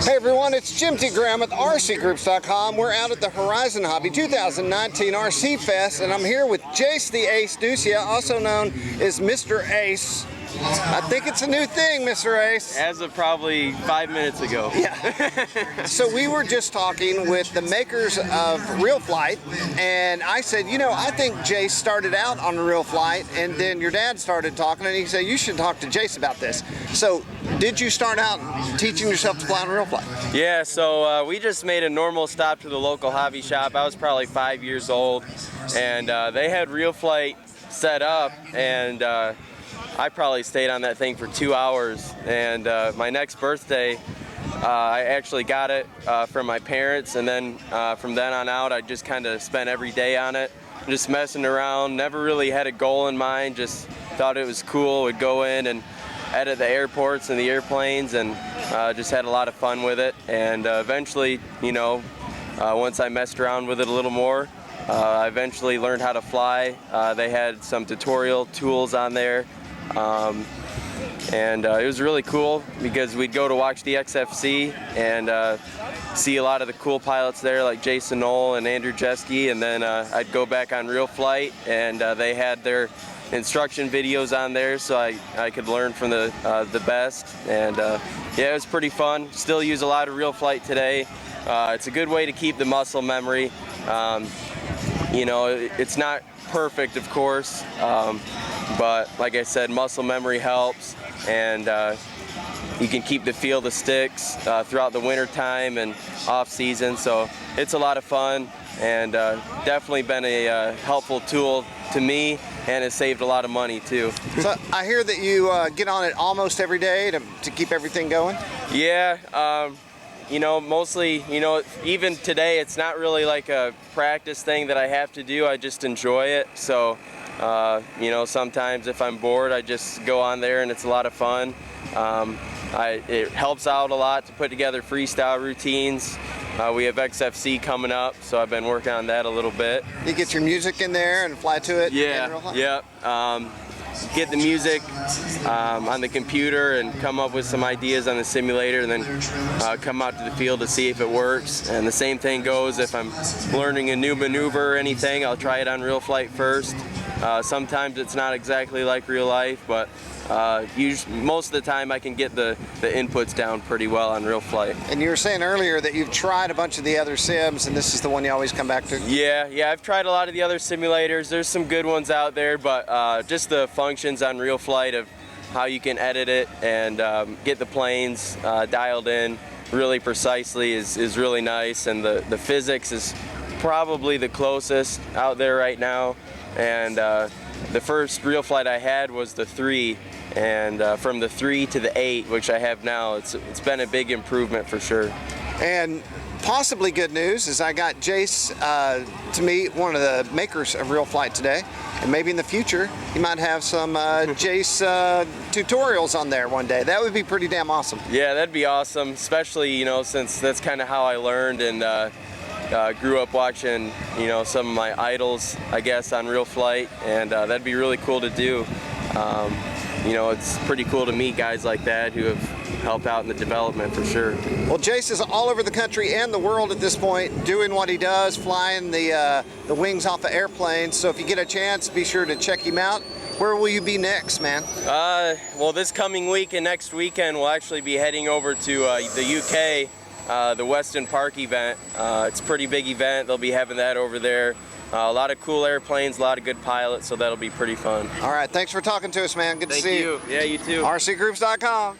Hey everyone, it's Jim T. Graham with RCGroups.com. We're out at the Horizon Hobby 2019 RC Fest, and I'm here with Jase the Ace Dussia, also known as Mr. Ace. I think it's a new thing, Mr. Ace. As of probably 5 minutes ago. Yeah. So we were just talking with the makers of Real Flight, and I said, you know, I think Jase started out on Real Flight, and then your dad started talking, and he said, you should talk to Jase about this. So, did you start out teaching yourself to fly on Real Flight? Yeah, so we just made a normal stop to the local hobby shop. I was probably 5 years old, and they had Real Flight set up, and I probably stayed on that thing for 2 hours, and my next birthday, I actually got it from my parents, and then from then on out, I just kind of spent every day on it, just messing around, never really had a goal in mind, just thought it was cool, would go in and edit the airports and the airplanes, and just had a lot of fun with it, and eventually, you know, once I messed around with it a little more, I eventually learned how to fly. They had some tutorial tools on there. And it was really cool because we'd go to watch the XFC and see a lot of the cool pilots there like Jason and Andrew Jeske, and then I'd go back on Real Flight, and they had their instruction videos on there, so I could learn from the best, and yeah, it was pretty fun. Still use a lot of Real Flight today. It's a good way to keep the muscle memory. You know, it's not perfect, of course, but like I said, muscle memory helps, and you can keep the feel of the sticks throughout the winter time and off season, so it's a lot of fun, and definitely been a helpful tool to me, and it saved a lot of money too. So I hear that you get on it almost every day to keep everything going? Yeah, you know, mostly, you know, even today it's not really like a practice thing that I have to do, I just enjoy it, so you know, sometimes if I'm bored, I just go on there and it's a lot of fun. It helps out a lot to put together freestyle routines. We have XFC coming up, so I've been working on that a little bit. You get your music in there and fly to it? Yeah, yep. Get the music on the computer and come up with some ideas on the simulator, and then come out to the field to see if it works. And the same thing goes if I'm learning a new maneuver or anything, I'll try it on Real Flight first. Sometimes it's not exactly like real life, but most of the time I can get the inputs down pretty well on Real Flight. And you were saying earlier that you've tried a bunch of the other sims, and this is the one you always come back to? Yeah, I've tried a lot of the other simulators. There's some good ones out there, but just the functions on Real Flight of how you can edit it and get the planes dialed in really precisely is really nice, and the physics is probably the closest out there right now. And the first Real Flight I had was the 3, and from the 3 to the 8, which I have now, it's been a big improvement for sure. And possibly good news is I got Jase to meet one of the makers of Real Flight today, and maybe in the future he might have some Jase tutorials on there one day. That would be pretty damn awesome. Yeah, that'd be awesome, especially, you know, since that's kind of how I learned, and grew up watching, you know, some of my idols, I guess, on Real Flight, and that'd be really cool to do. You know, it's pretty cool to meet guys like that who have helped out in the development for sure. Well, Jase is all over the country and the world at this point doing what he does, flying the wings off of airplanes, so if you get a chance, be sure to check him out. Where will you be next, man? Well, this coming week and next weekend we'll actually be heading over to the UK, the Weston Park event. It's a pretty big event. They'll be having that over there. A lot of cool airplanes, a lot of good pilots, so that'll be pretty fun. All right, thanks for talking to us, man. Good to see you. Thank you. Yeah, you too. RCGroups.com.